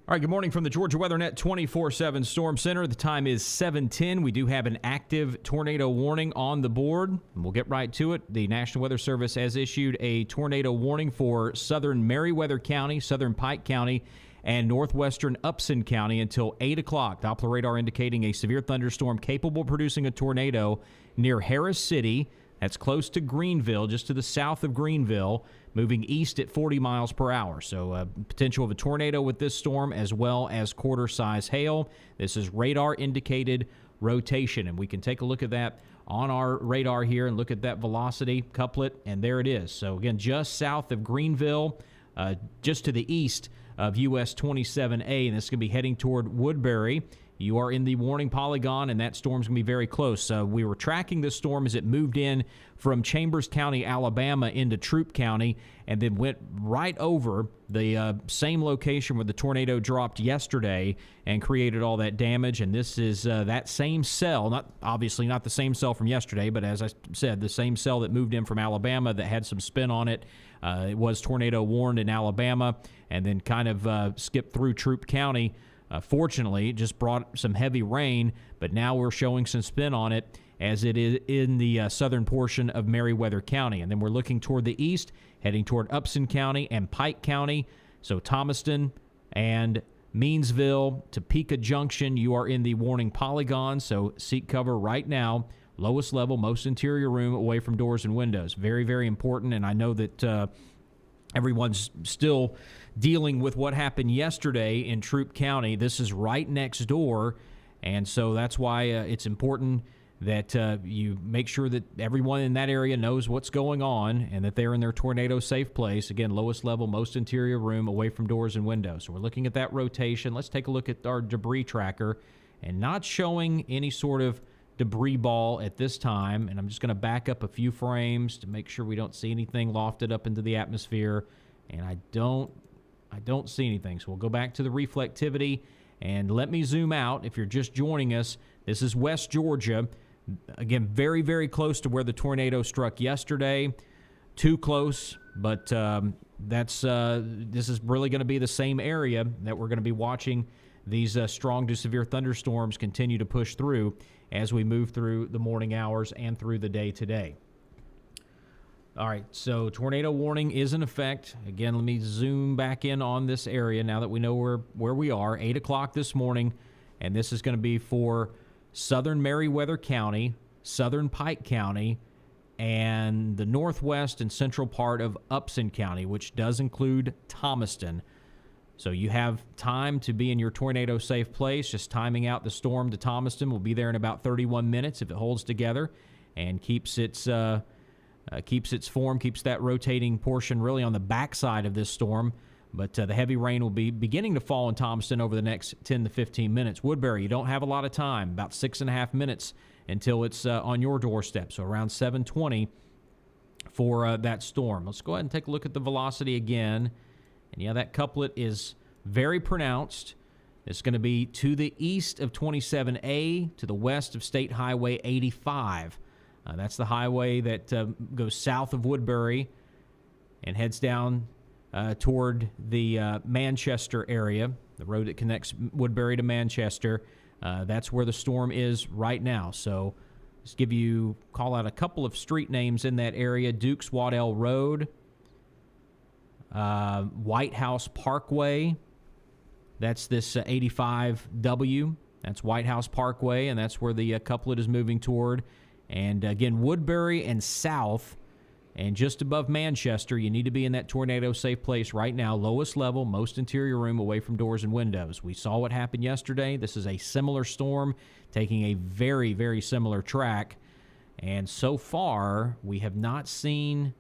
All right, good morning from the Georgia WeatherNet 24/7 Storm Center. The time is 7:10. We do have an active tornado warning on the board, and we'll get right to it. The National Weather Service has issued a tornado warning for southern Meriwether County, southern Pike County, and northwestern Upson County until 8 o'clock. Doppler radar indicating a severe thunderstorm capable of producing a tornado near Harris City. That's close to Greenville, just to the south of Greenville, moving east at 40 miles per hour. So potential of a tornado with this storm, as well as quarter-size hail. This is radar-indicated rotation, and we can take a look at that on our radar here and look at that velocity couplet, and there it is. So, again, just south of Greenville, just to the east of US 27A, and this is going to be heading toward Woodbury. You are in the warning polygon, and that storm's going to be very close. We were tracking this storm as it moved in from Chambers County, Alabama, into Troup County, and then went right over the same location where the tornado dropped yesterday and created all that damage. And this is that same cell, obviously not the same cell from yesterday, but as I said, the same cell that moved in from Alabama that had some spin on it. It was tornado warned in Alabama, and then kind of skipped through Troup County. Fortunately, it just brought some heavy rain, but now we're showing some spin on it as it is in the southern portion of Meriwether County. And then we're looking toward the east, heading toward Upson County and Pike County. So Thomaston and Meansville, Topeka Junction, you are in the warning polygon, so seek cover right now. Lowest level, most interior room, away from doors and windows. Very, very important, and I know that everyone's still dealing with what happened yesterday in Troup County. This is right next door, and so that's why it's important that you make sure that everyone in that area knows what's going on and that they're in their tornado-safe place. Again, lowest level, most interior room, away from doors and windows. So we're looking at that rotation. Let's take a look at our debris tracker, and not showing any sort of debris ball at this time. And I'm just going to back up a few frames to make sure we don't see anything lofted up into the atmosphere. And I don't see anything. So we'll go back to the reflectivity, and let me zoom out. If you're just joining us, this is West Georgia. Again, very, very close to where the tornado struck yesterday. Too close, but this is really going to be the same area that we're going to be watching these strong to severe thunderstorms continue to push through as we move through the morning hours and through the day today. All right, so tornado warning is in effect. Again, let me zoom back in on this area now that we know where we are. 8 o'clock this morning, and this is going to be for southern Meriwether County, southern Pike County, and the northwest and central part of Upson County, which does include Thomaston. So you have time to be in your tornado-safe place. Just timing out the storm to Thomaston. We'll be there in about 31 minutes if it holds together and keeps its form, keeps that rotating portion really on the backside of this storm. But the heavy rain will be beginning to fall in Thomaston over the next 10 to 15 minutes. Woodbury, you don't have a lot of time, about 6.5 minutes until it's on your doorstep. So around 7:20 for that storm. Let's go ahead and take a look at the velocity again. And yeah, that couplet is very pronounced. It's going to be to the east of 27A, to the west of State Highway 85. That's the highway that goes south of Woodbury and heads down toward the Manchester area, the road that connects Woodbury to Manchester. That's where the storm is right now. So just call out a couple of street names in that area. Dukes Waddell Road, White House Parkway. That's this 85W. That's White House Parkway, and that's where the couplet is moving toward. And again, Woodbury and south, and just above Manchester, you need to be in that tornado-safe place right now. Lowest level, most interior room, away from doors and windows. We saw what happened yesterday. This is a similar storm, taking a very, very similar track. And so far, we have not seen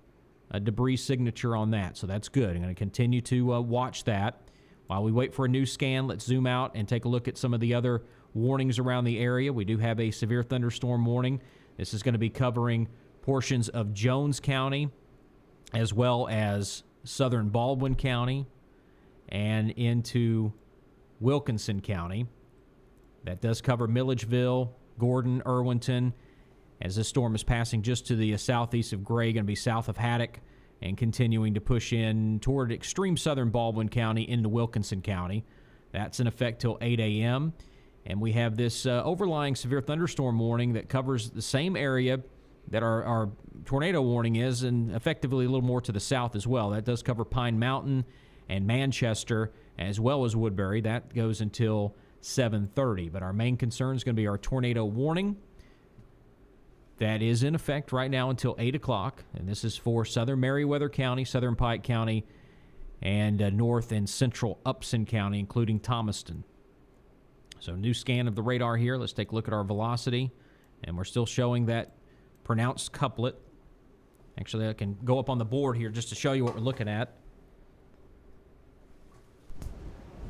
a debris signature on that, so that's good. I'm going to continue to watch that. While we wait for a new scan, let's zoom out and take a look at some of the other warnings around the area. We do have a severe thunderstorm warning. This is going to be covering portions of Jones County as well as southern Baldwin County and into Wilkinson County. That does cover Milledgeville, Gordon, Irwinton, as this storm is passing just to the southeast of Gray, going to be south of Haddock, and continuing to push in toward extreme southern Baldwin County into Wilkinson County. That's in effect till 8 a.m. And we have this overlying severe thunderstorm warning that covers the same area that our tornado warning is, and effectively a little more to the south as well. That does cover Pine Mountain and Manchester, as well as Woodbury. That goes until 7:30. But our main concern is going to be our tornado warning. That is in effect right now until 8 o'clock. And this is for southern Meriwether County, southern Pike County, and north and central Upson County, including Thomaston. So new scan of the radar here. Let's take a look at our velocity. And we're still showing that pronounced couplet. Actually, I can go up on the board here just to show you what we're looking at.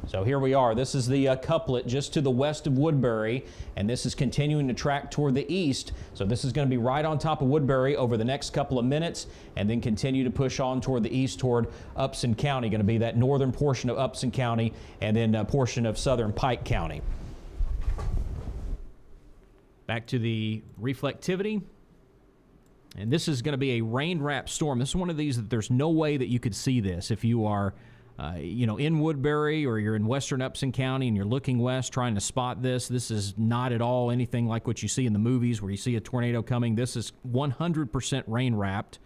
So here we are. This is the couplet just to the west of Woodbury, and this is continuing to track toward the east. So this is going to be right on top of Woodbury over the next couple of minutes, and then continue to push on toward the east toward Upson County. Going to be that northern portion of Upson County, and then a portion of southern Pike County. Back to the reflectivity. And this is going to be a rain-wrapped storm. This is one of these that there's no way that you could see this if you are in Woodbury or you're in western Upson County and you're looking west trying to spot this. This is not at all anything like what you see in the movies where you see a tornado coming. This is 100% rain-wrapped.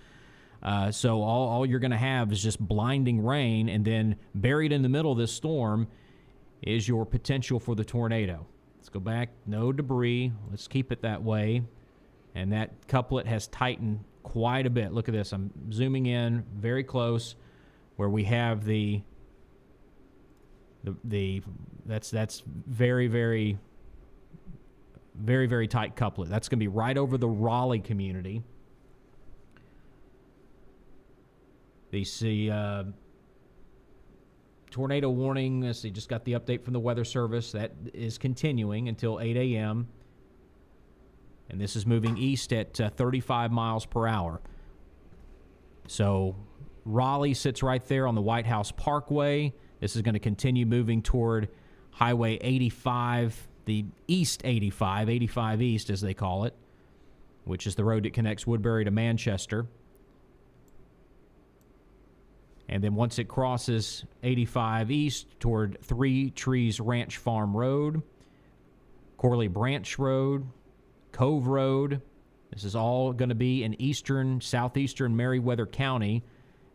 So all you're going to have is just blinding rain, and then buried in the middle of this storm is your potential for the tornado. Let's go back. No debris. Let's keep it that way. And that couplet has tightened quite a bit. Look at this. I'm zooming in very close where we have that's very, very, very, very tight couplet. That's going to be right over the Raleigh community. They see tornado warning. Let's see, just got the update from the Weather Service. That is continuing until 8 a.m. And this is moving east at 35 miles per hour. So Raleigh sits right there on the White House Parkway. This is going to continue moving toward Highway 85, the East 85, 85 East as they call it, which is the road that connects Woodbury to Manchester. And then once it crosses 85 East toward Three Trees Ranch Farm Road, Corley Branch Road, Cove Road. This is all going to be in southeastern Meriwether County,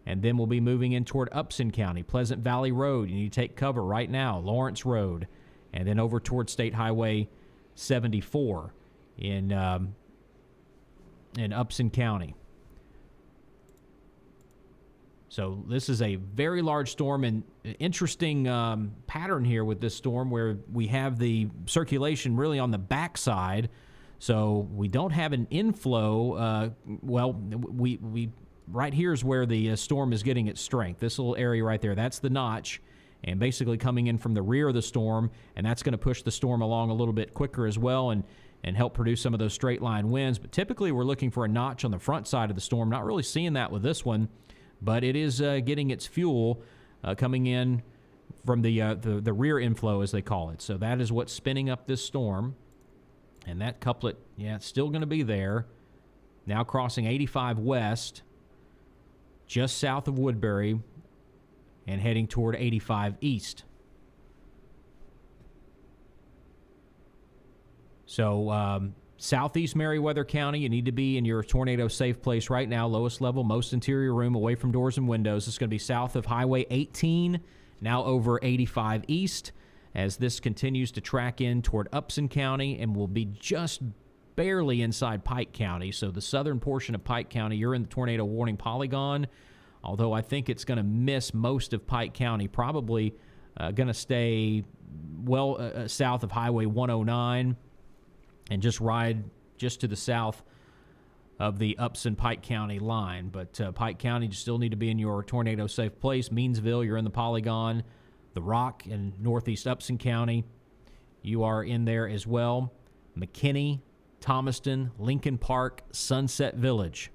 and then we'll be moving in toward Upson County, Pleasant Valley Road. You need to take cover right now, Lawrence Road, and then over toward State Highway 74 in Upson County. So this is a very large storm, and interesting pattern here with this storm where we have the circulation really on the backside. So we don't have an inflow. We right here is where the storm is getting its strength. This little area right there, that's the notch, and basically coming in from the rear of the storm, and that's going to push the storm along a little bit quicker as well and help produce some of those straight line winds. But typically we're looking for a notch on the front side of the storm. Not really seeing that with this one, but it is getting its fuel coming in from the rear inflow, as they call it. So that is what's spinning up this storm. And that couplet, it's still going to be there. Now crossing 85 west, just south of Woodbury, and heading toward 85 east. So southeast Meriwether County, you need to be in your tornado safe place right now. Lowest level, most interior room, away from doors and windows. It's going to be south of Highway 18, now over 85 east, as this continues to track in toward Upson County and will be just barely inside Pike County. So the southern portion of Pike County, you're in the tornado warning polygon, although I think it's going to miss most of Pike County, probably going to stay well south of Highway 109 and just ride just to the south of the Upson Pike County line. But Pike County, you still need to be in your tornado safe place. Meansville, you're in the polygon. The Rock in northeast Upson County, you are in there as well. McKinney, Thomaston, Lincoln Park, Sunset Village.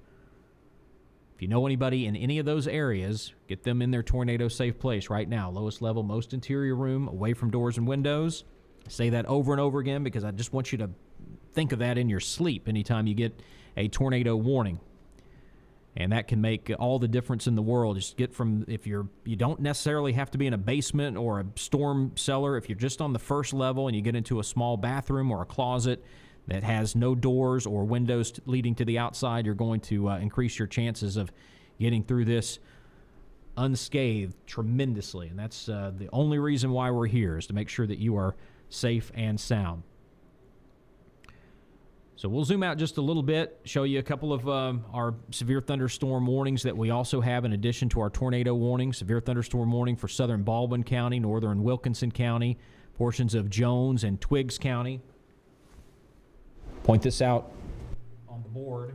If you know anybody in any of those areas, get them in their tornado safe place right now. Lowest level, most interior room, away from doors and windows. I say that over and over again because I just want you to think of that in your sleep anytime you get a tornado warning. And that can make all the difference in the world. Just get from, you don't necessarily have to be in a basement or a storm cellar. If you're just on the first level and you get into a small bathroom or a closet that has no doors or windows leading to the outside, you're going to increase your chances of getting through this unscathed tremendously. And that's the only reason why we're here, is to make sure that you are safe and sound. So we'll zoom out just a little bit, show you a couple of our severe thunderstorm warnings that we also have in addition to our tornado warning. Severe thunderstorm warning for southern Baldwin County, northern Wilkinson County, portions of Jones and Twiggs County. Point this out on the board.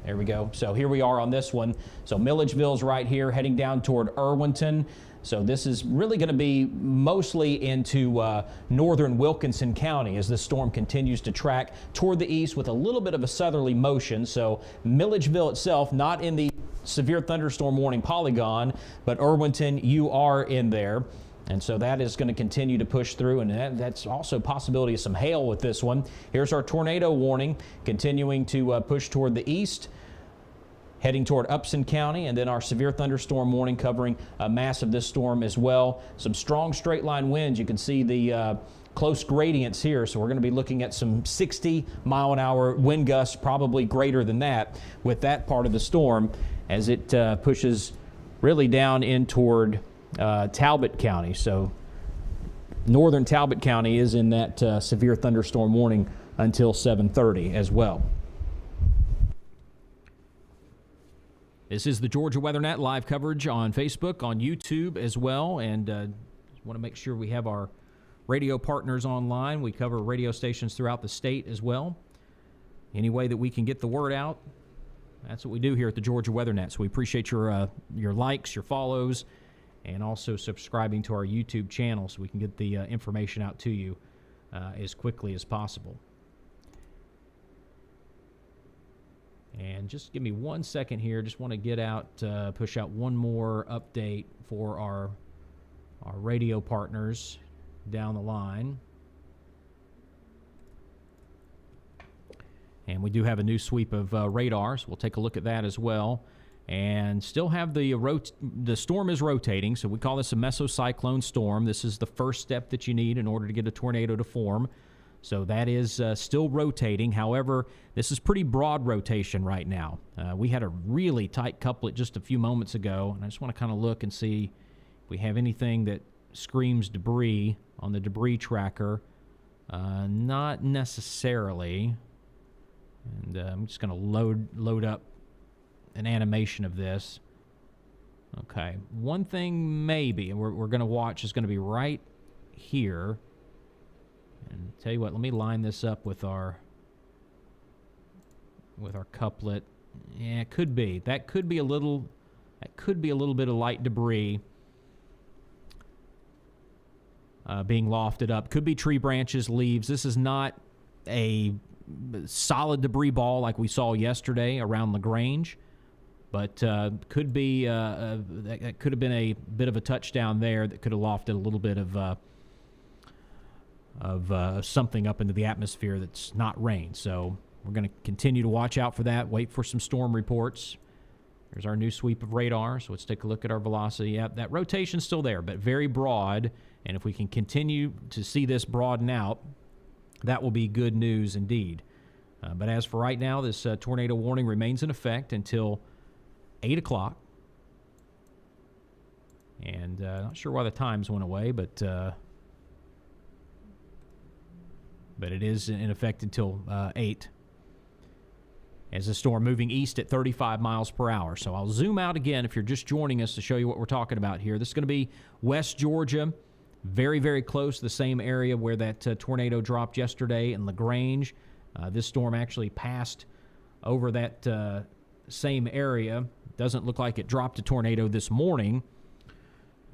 There we go. So here we are on this one. So Milledgeville's right here, heading down toward Irwinton. So this is really going to be mostly into northern Wilkinson County as this storm continues to track toward the east with a little bit of a southerly motion. So Milledgeville itself, not in the severe thunderstorm warning polygon, but Irwinton, you are in there. And so that is going to continue to push through, and that's also a possibility of some hail with this one. Here's our tornado warning, continuing to push toward the east, heading toward Upson County, and then our severe thunderstorm warning covering mass of this storm as well. Some strong straight line winds. You can see the close gradients here, so we're going to be looking at some 60-mile-an-hour wind gusts, probably greater than that, with that part of the storm as it pushes really down in toward Talbot County. So northern Talbot County is in that severe thunderstorm warning until 7:30 as well. This is the Georgia WeatherNet live coverage on Facebook, on YouTube as well, and want to make sure we have our radio partners online. We cover radio stations throughout the state as well. Any way that we can get the word out, that's what we do here at the Georgia WeatherNet. So we appreciate your likes, your follows, and also subscribing to our YouTube channel so we can get the information out to you as quickly as possible. And just give me 1 second here. Just want to get out, push out one more update for our radio partners down the line. And we do have a new sweep of radars. We'll take a look at that as well. And still have the storm is rotating, so we call this a mesocyclone storm. This is the first step that you need in order to get a tornado to form. So that is still rotating. However, this is pretty broad rotation right now. We had a really tight couplet just a few moments ago, and I just want to kind of look and see if we have anything that screams debris on the debris tracker. Not necessarily. And I'm just going to load up an animation of this. Okay, one thing maybe we're going to watch is going to be right here. And tell you what, let me line this up with our couplet. Yeah, it could be. That could be a little bit of light debris being lofted up. Could be tree branches, leaves. This is not a solid debris ball like we saw yesterday around LaGrange. But could be that could have been a bit of a touchdown there that could have lofted a little bit of something up into the atmosphere that's not rain. So we're going to continue to watch out for that. Wait for some storm reports. There's our new sweep of radar. So let's take a look at our velocity. Yeah, that rotation's still there, but very broad. And if we can continue to see this broaden out, that will be good news indeed. But as for right now, this tornado warning remains in effect until 8 o'clock. And not sure why the times went away, but it is in effect until 8. As the storm moving east at 35 miles per hour. So I'll zoom out again if you're just joining us to show you what we're talking about here. This is going to be West Georgia, very, very close to the same area where that tornado dropped yesterday in LaGrange. This storm actually passed over that same area. Doesn't look like it dropped a tornado this morning.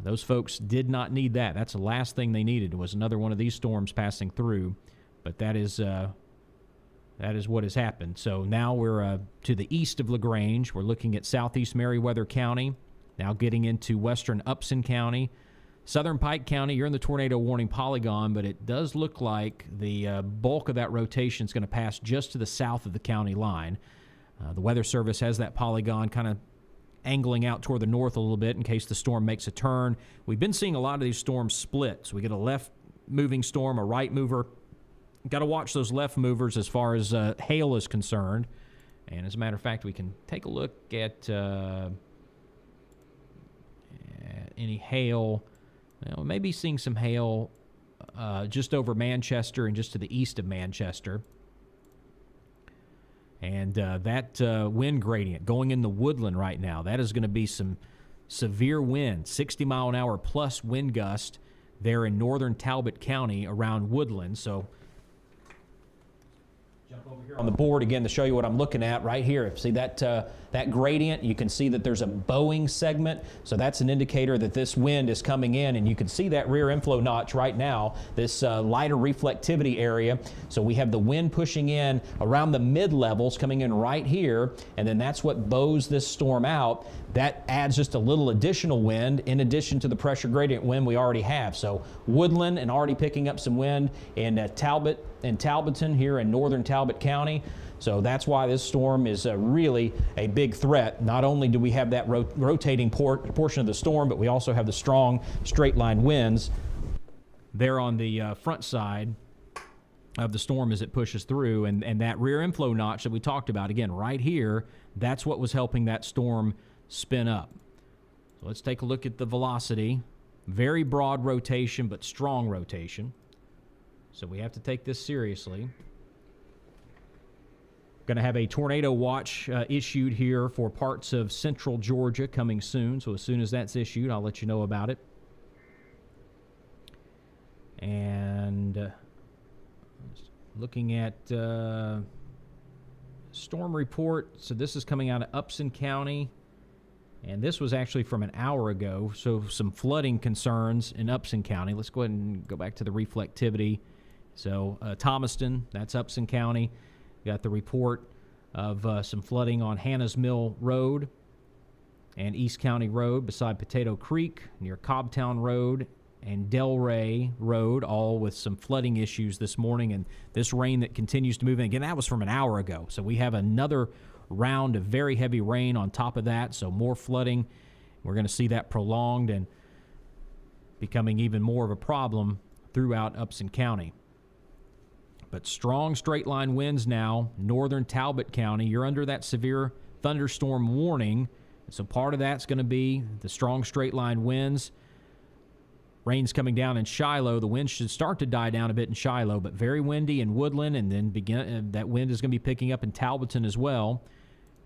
Those folks did not need that. That's the last thing they needed, was another one of these storms passing through. But that is what has happened. So now we're to the east of LaGrange. We're looking at southeast Meriwether County, now getting into western Upson County. Southern Pike County, you're in the tornado warning polygon, but it does look like the bulk of that rotation is going to pass just to the south of the county line. The Weather Service has that polygon kind of angling out toward the north a little bit in case the storm makes a turn. We've been seeing a lot of these storms split. So we get a left-moving storm, a right mover. Got to watch those left movers as far as hail is concerned. And as a matter of fact, we can take a look at any hail. Well, maybe seeing some hail just over Manchester and just to the east of Manchester. And that wind gradient going in the Woodland right now, that is going to be some severe wind, 60-mile-an-hour plus wind gust there in northern Talbot County around Woodland. So jump over here on the board again to show you what I'm looking at right here. See that gradient? You can see that there's a bowing segment. So that's an indicator that this wind is coming in, and you can see that rear inflow notch right now, this lighter reflectivity area. So we have the wind pushing in around the mid-levels coming in right here, and then that's what bows this storm out. That adds just a little additional wind in addition to the pressure gradient wind we already have. So Woodland and already picking up some wind in Talbot and Talbotton here in northern Talbot County. So that's why this storm is really a big threat. Not only do we have that rotating portion of the storm, but we also have the strong straight line winds there on the front side of the storm as it pushes through. And that rear inflow notch that we talked about, again, right here, that's what was helping that storm spin up. So let's take a look at the velocity. Very broad rotation, but strong rotation. So we have to take this seriously. Going to have a tornado watch issued here for parts of central Georgia coming soon. So as soon as that's issued, I'll let you know about it. And looking at storm report. So this is coming out of Upson County. And this was actually from an hour ago. So some flooding concerns in Upson County. Let's go ahead and go back to the reflectivity. So Thomaston, that's Upson County. Got the report of some flooding on Hannah's Mill Road and East County Road beside Potato Creek, near Cobbtown Road and Delray Road, all with some flooding issues this morning. And this rain that continues to move in. Again, that was from an hour ago. So we have another round of very heavy rain on top of that. So more flooding. We're going to see that prolonged and becoming even more of a problem throughout Upson County. But strong straight line winds now, northern Talbot County. You're under that severe thunderstorm warning. So part of that's going to be the strong straight line winds. Rain's coming down in Shiloh. The wind should start to die down a bit in Shiloh, but very windy in Woodland, and then that wind is going to be picking up in Talbotton as well.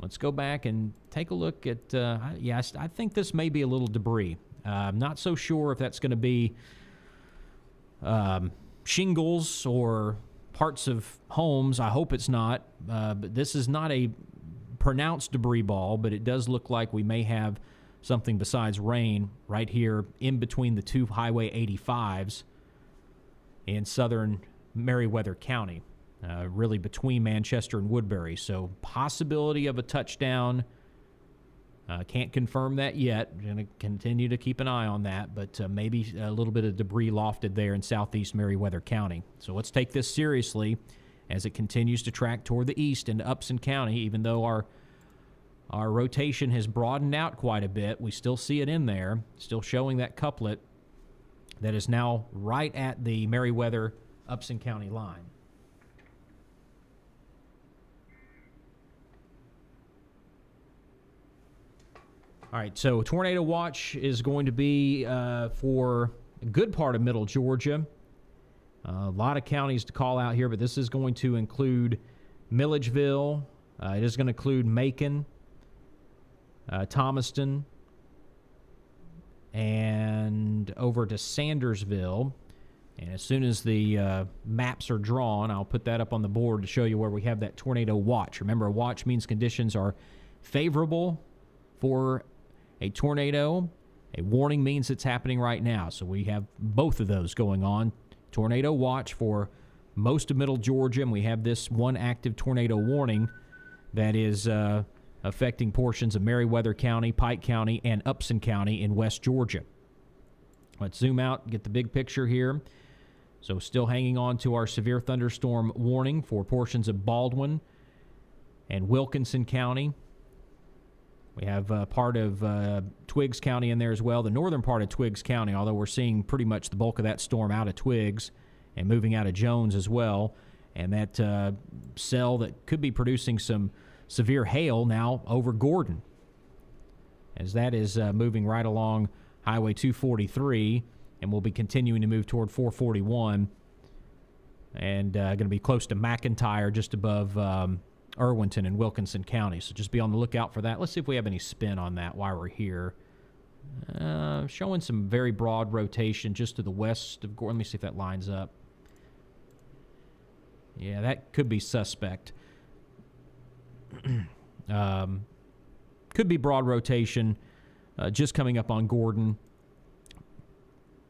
Let's go back and take a look at, I think this may be a little debris. I'm not so sure if that's going to be shingles or parts of homes. I hope it's not, but this is not a pronounced debris ball, but it does look like we may have something besides rain right here in between the two Highway 85s in southern Meriwether County, really between Manchester and Woodbury. So possibility of a touchdown. Can't confirm that yet. Going to continue to keep an eye on that, but maybe a little bit of debris lofted there in southeast Meriwether County. So let's take this seriously as it continues to track toward the east into Upson County. Even though our rotation has broadened out quite a bit, we still see it in there, still showing that couplet that is now right at the Meriwether-Upson County line. All right, so tornado watch is going to be for a good part of middle Georgia. A lot of counties to call out here, but this is going to include Milledgeville. It is going to include Macon, Thomaston, and over to Sandersville. And as soon as the maps are drawn, I'll put that up on the board to show you where we have that tornado watch. Remember, a watch means conditions are favorable for a tornado. A warning means it's happening right now. So we have both of those going on. Tornado watch for most of middle Georgia, and we have this one active tornado warning that is affecting portions of Meriwether County, Pike County, and Upson County in West Georgia. Let's zoom out, get the big picture here. So still hanging on to our severe thunderstorm warning for portions of Baldwin, and Wilkinson County. We have part of Twiggs County in there as well, the northern part of Twiggs County, although we're seeing pretty much the bulk of that storm out of Twiggs and moving out of Jones as well. And that cell that could be producing some severe hail now over Gordon, as that is moving right along Highway 243, and will be continuing to move toward 441, and going to be close to McIntyre, just above Irwinton and Wilkinson County. So just be on the lookout for that. Let's see if we have any spin on that while we're here. Showing some very broad rotation just to the west of Gordon. Let me see if that lines up. Yeah, that could be suspect. Could be broad rotation just coming up on Gordon.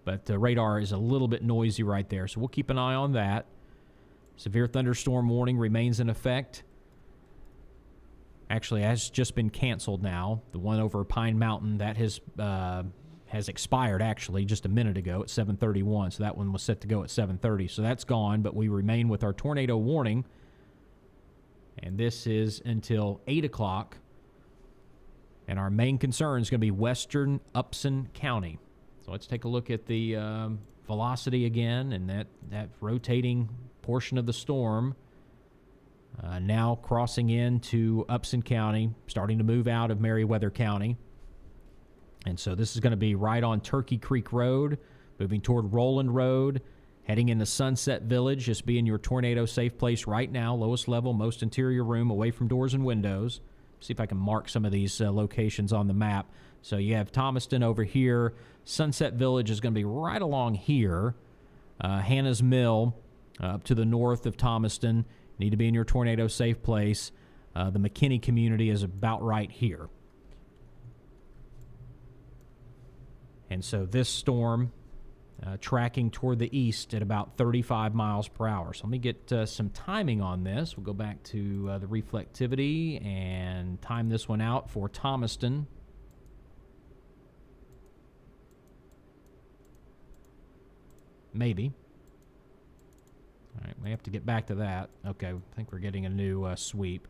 But the radar is a little bit noisy right there, so we'll keep an eye on that. Severe thunderstorm warning remains in effect. Actually, has just been canceled now. The one over Pine Mountain, that has expired, actually, just a minute ago at 7:31. So that one was set to go at 7:30. So that's gone, but we remain with our tornado warning. And this is until 8 o'clock. And our main concern is going to be western Upson County. So let's take a look at the velocity again, and that rotating portion of the storm now crossing into Upson County, starting to move out of Meriwether County. And so this is going to be right on Turkey Creek Road, moving toward Roland Road, heading into Sunset Village. Just be in your tornado safe place right now, lowest level, most interior room, away from doors and windows. See if I can mark some of these locations on the map. So you have Thomaston over here. Sunset Village is going to be right along here. Hannah's Mill up to the north of Thomaston. Need to be in your tornado safe place. The McKinney community is about right here. And so this storm tracking toward the east at about 35 miles per hour. So let me get some timing on this. We'll go back to the reflectivity and time this one out for Thomaston. Maybe. All right, we have to get back to that. Okay, I think we're getting a new sweep.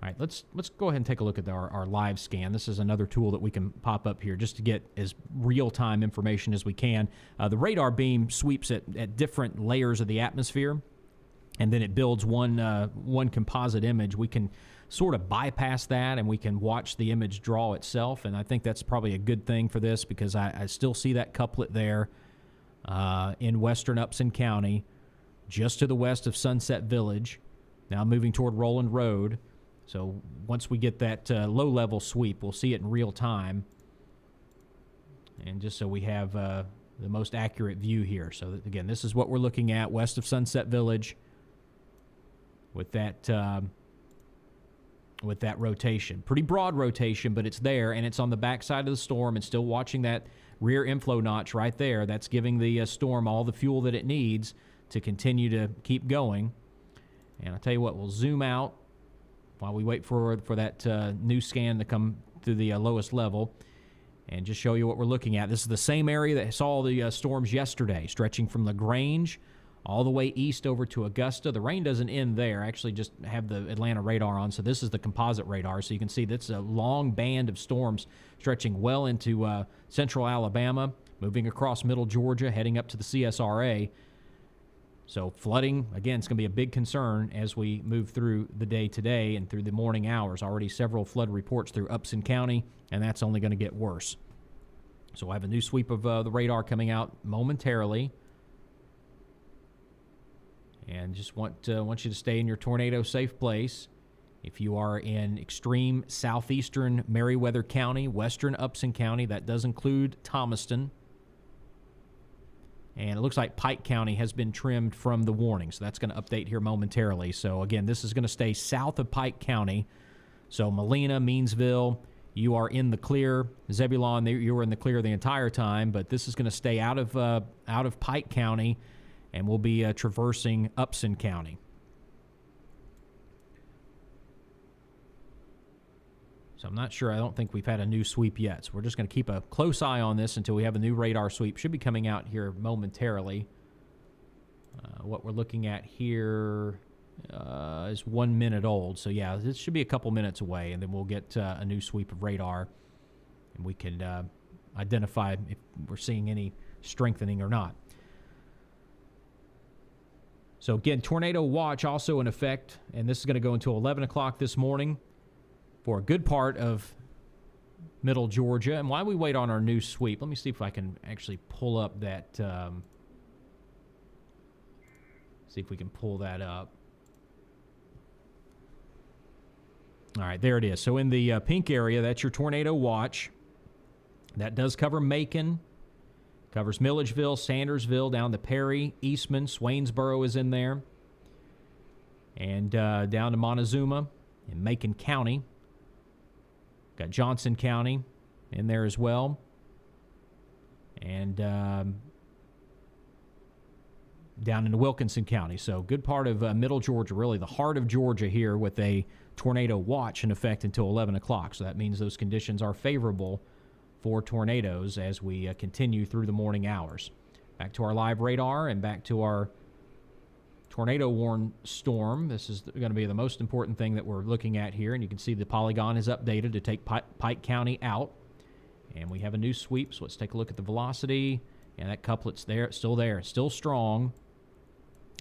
All right, let's go ahead and take a look at our live scan. This is another tool that we can pop up here just to get as real-time information as we can. The radar beam sweeps at different layers of the atmosphere, and then it builds one composite image. We can sort of bypass that, and we can watch the image draw itself, and I think that's probably a good thing for this, because I still see that couplet there in western Upson County, just to the west of Sunset Village, now moving toward Roland Road. So once we get that low-level sweep, we'll see it in real time, and just so we have the most accurate view here. So that, again, this is what we're looking at west of Sunset Village with that rotation. Pretty broad rotation, but it's there, and it's on the backside of the storm, and still watching that rear inflow notch right there. That's giving the storm all the fuel that it needs to continue to keep going. And I'll tell you what, we'll zoom out while we wait for that new scan to come through the lowest level and just show you what we're looking at. This is the same area that saw the storms yesterday, stretching from LaGrange all the way east over to Augusta. The rain doesn't end there. I actually just have the Atlanta radar on, so this is the composite radar. So you can see that's a long band of storms stretching well into central Alabama, moving across middle Georgia, heading up to the CSRA. So flooding, again, it's going to be a big concern as we move through the day today and through the morning hours. Already several flood reports through Upson County, and that's only going to get worse. So we'll have a new sweep of the radar coming out momentarily. And just want you to stay in your tornado safe place. If you are in extreme southeastern Meriwether County, western Upson County, that does include Thomaston. And it looks like Pike County has been trimmed from the warning, so that's going to update here momentarily. So again, this is going to stay south of Pike County. So Molina, Meansville, you are in the clear. Zebulon, you were in the clear the entire time, but this is going to stay out of Pike County, and we'll be traversing Upson County. So I'm not sure. I don't think we've had a new sweep yet. So we're just going to keep a close eye on this until we have a new radar sweep. Should be coming out here momentarily. What we're looking at here is 1 minute old. So, yeah, this should be a couple minutes away, and then we'll get a new sweep of radar, and we can identify if we're seeing any strengthening or not. So, again, tornado watch also in effect, and this is going to go until 11 o'clock this morning for a good part of middle Georgia. And while we wait on our new sweep, let me see if I can actually pull up that, see if we can pull that up. All right, there it is. So in the pink area, that's your tornado watch. That does cover Macon, covers Milledgeville, Sandersville, down to Perry, Eastman, Swainsboro is in there, and down to Montezuma in Macon County. Got Johnson County in there as well. And down into Wilkinson County. So good part of middle Georgia, really the heart of Georgia here with a tornado watch in effect until 11 o'clock. So that means those conditions are favorable for tornadoes as we continue through the morning hours. Back to our live radar and back to our tornado warn storm. This is going to be the most important thing that we're looking at here. And you can see the polygon is updated to take Pike County out. And we have a new sweep. So let's take a look at the velocity. And that couplet's there, still strong,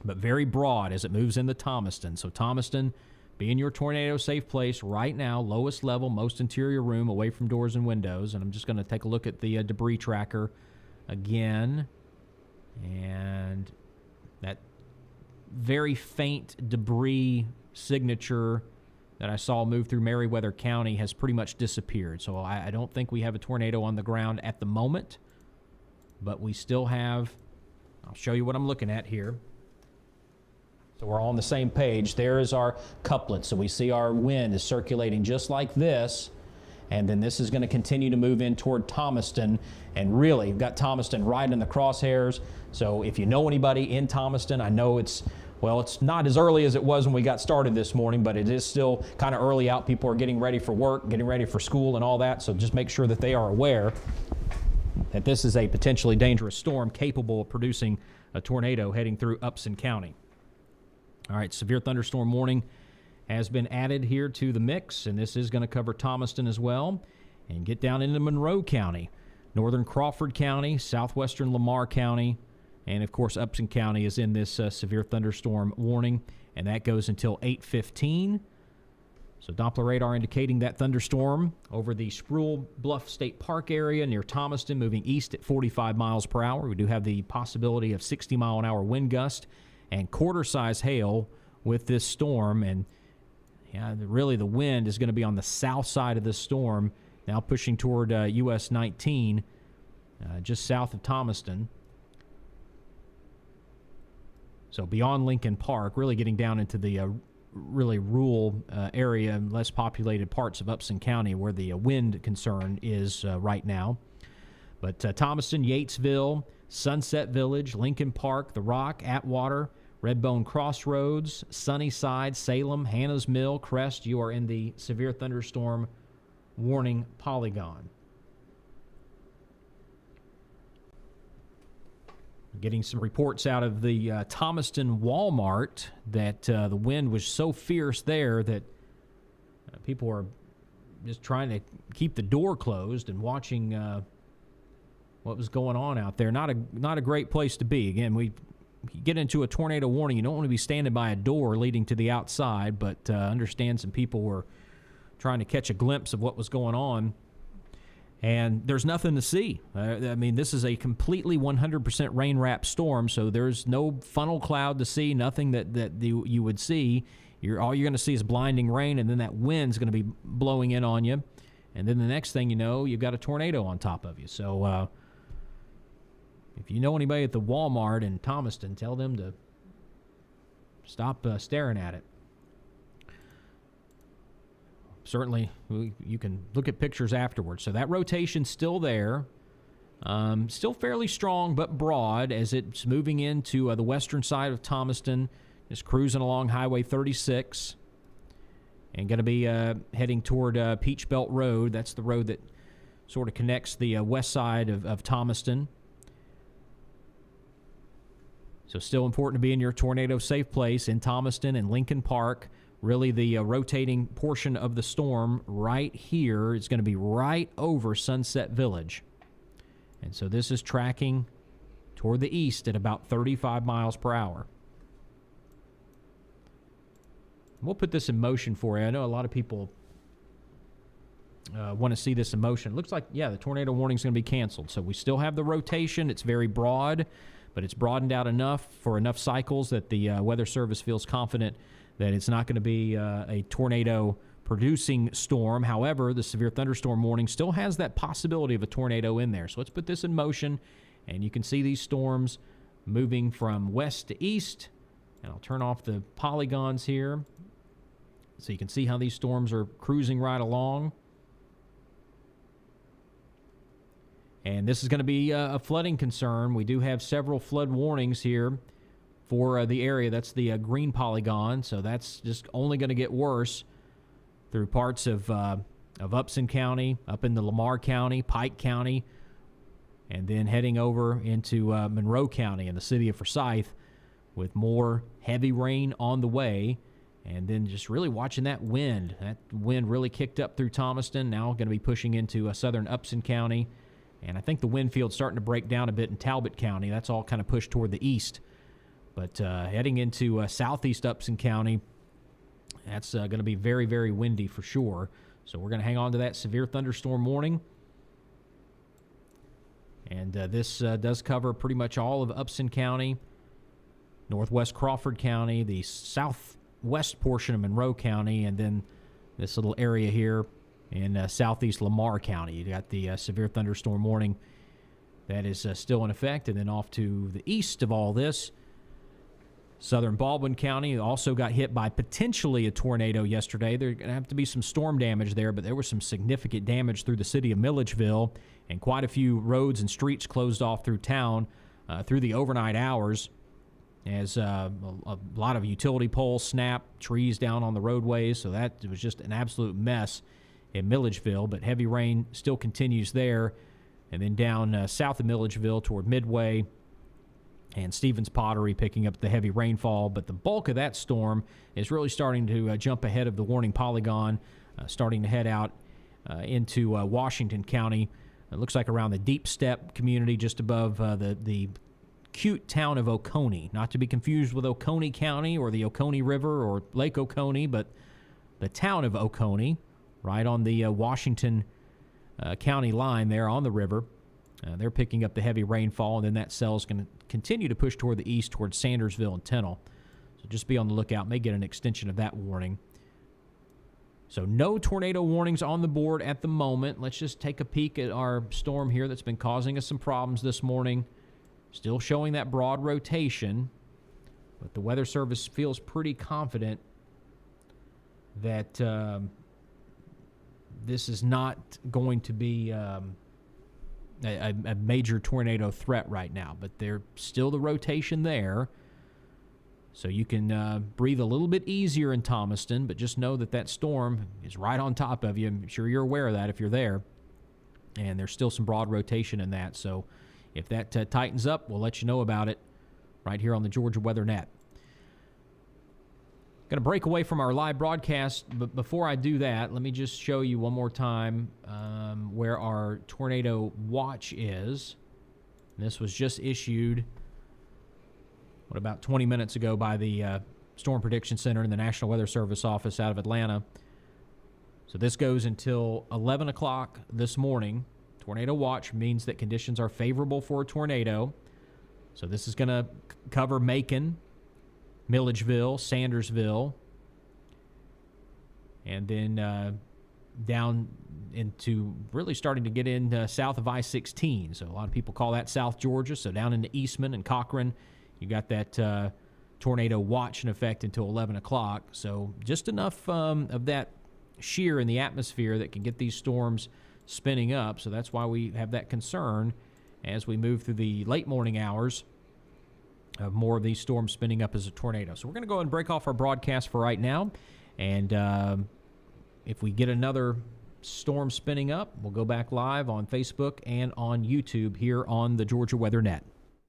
but very broad as it moves into Thomaston. So Thomaston being your tornado safe place right now, lowest level, most interior room, away from doors and windows. And I'm just going to take a look at the debris tracker again. And that very faint debris signature that I saw move through Meriwether County has pretty much disappeared. So I don't think we have a tornado on the ground at the moment, but we still have, I'll show you what I'm looking at here. So we're all on the same page. There is our couplet. So we see our wind is circulating just like this. And then this is going to continue to move in toward Thomaston. And really, you've got Thomaston right in the crosshairs. So if you know anybody in Thomaston, I know it's not as early as it was when we got started this morning, but it is still kind of early out. People are getting ready for work, getting ready for school and all that. So just make sure that they are aware that this is a potentially dangerous storm capable of producing a tornado heading through Upson County. All right, severe thunderstorm warning has been added here to the mix, and this is going to cover Thomaston as well, and get down into Monroe County, northern Crawford County, southwestern Lamar County, and of course Upson County is in this severe thunderstorm warning, and that goes until 8:15. So Doppler radar indicating that thunderstorm over the Sproul Bluff State Park area near Thomaston, moving east at 45 miles per hour. We do have the possibility of 60-mile-an-hour wind gust and quarter-size hail with this storm. And yeah, really the wind is going to be on the south side of this storm, now pushing toward US 19, just south of Thomaston. So beyond Lincoln Park, really getting down into the really rural area and less populated parts of Upson County where the wind concern is right now. But Thomaston, Yatesville, Sunset Village, Lincoln Park, The Rock, Atwater, Redbone Crossroads, Sunnyside, Salem, Hannah's Mill, Crest, you are in the severe thunderstorm warning polygon. Getting some reports out of the Thomaston Walmart that the wind was so fierce there that people are just trying to keep the door closed and watching what was going on out there. Not a great place to be. Again, we get into a tornado warning. You don't want to be standing by a door leading to the outside, but understand some people were trying to catch a glimpse of what was going on. And there's nothing to see. I mean, this is a completely 100% rain-wrapped storm, so there's no funnel cloud to see, nothing that you would see. All you're going to see is blinding rain, and then that wind's going to be blowing in on you. And then the next thing you know, you've got a tornado on top of you. So if you know anybody at the Walmart in Thomaston, tell them to stop staring at it. Certainly, you can look at pictures afterwards. So that rotation's still there. Still fairly strong, but broad as it's moving into the western side of Thomaston, just cruising along Highway 36. and going to be heading toward Peach Belt Road. That's the road that sort of connects the west side of Thomaston. So still important to be in your tornado safe place in Thomaston and Lincoln Park. Really the rotating portion of the storm right here is going to be right over Sunset Village. And so this is tracking toward the east at about 35 miles per hour. We'll put this in motion for you. I know a lot of people want to see this in motion. It looks like, yeah, the tornado warning is going to be canceled. So we still have the rotation. It's very broad, but it's broadened out enough for enough cycles that the Weather Service feels confident that it's not going to be a tornado-producing storm. However, the severe thunderstorm warning still has that possibility of a tornado in there. So let's put this in motion, and you can see these storms moving from west to east. And I'll turn off the polygons here so you can see how these storms are cruising right along. And this is going to be a flooding concern. We do have several flood warnings here for the area. That's the green polygon, so that's just only going to get worse through parts of Upson County, up into Lamar County, Pike County, and then heading over into Monroe County and the city of Forsyth with more heavy rain on the way. And then just really watching that wind. That wind really kicked up through Thomaston, now going to be pushing into southern Upson County. And I think the wind field's starting to break down a bit in Talbot County. That's all kind of pushed toward the east. But heading into southeast Upson County, that's going to be very, very windy for sure. So we're going to hang on to that severe thunderstorm warning. And this does cover pretty much all of Upson County, northwest Crawford County, the southwest portion of Monroe County, and then this little area here in southeast Lamar County. You got the severe thunderstorm warning that is still in effect. And then off to the east of all this, southern Baldwin County also got hit by potentially a tornado yesterday. There's going to have to be some storm damage there, but there was some significant damage through the city of Milledgeville, and quite a few roads and streets closed off through town through the overnight hours as a lot of utility poles snapped, trees down on the roadways. So that was just an absolute mess in Milledgeville, but heavy rain still continues there. And then down south of Milledgeville toward Midway and Stevens Pottery picking up the heavy rainfall. But the bulk of that storm is really starting to jump ahead of the warning polygon, starting to head out into Washington County. It looks like around the Deep Step community just above the cute town of Oconee. Not to be confused with Oconee County or the Oconee River or Lake Oconee, but the town of Oconee, right on the Washington County line there on the river. They're picking up the heavy rainfall, and then that cell is going to continue to push toward the east towards Sandersville and Tennell. So just be on the lookout. May get an extension of that warning. So no tornado warnings on the board at the moment. Let's just take a peek at our storm here that's been causing us some problems this morning. Still showing that broad rotation, but the Weather Service feels pretty confident that this is not going to be a major tornado threat right now, but there's still the rotation there. So you can breathe a little bit easier in Thomaston, but just know that that storm is right on top of you. I'm sure you're aware of that if you're there. And there's still some broad rotation in that. So if that tightens up, we'll let you know about it right here on the Georgia Weather Net. Going to break away from our live broadcast, but before I do that, let me just show you one more time where our tornado watch is. This was just issued about 20 minutes ago by the Storm Prediction Center in the National Weather Service office out of Atlanta. So this goes until 11 o'clock this morning. Tornado watch means that conditions are favorable for a tornado. So this is going to cover Macon, Milledgeville, Sandersville, and then down into really starting to get in south of I-16. So a lot of people call that South Georgia. So down into Eastman and Cochran, you got that tornado watch in effect until 11 o'clock. So just enough of that shear in the atmosphere that can get these storms spinning up. So that's why we have that concern as we move through the late morning hours of more of these storms spinning up as a tornado. So we're going to go ahead and break off our broadcast for right now. And if we get another storm spinning up, we'll go back live on Facebook and on YouTube here on the Georgia Weather Net.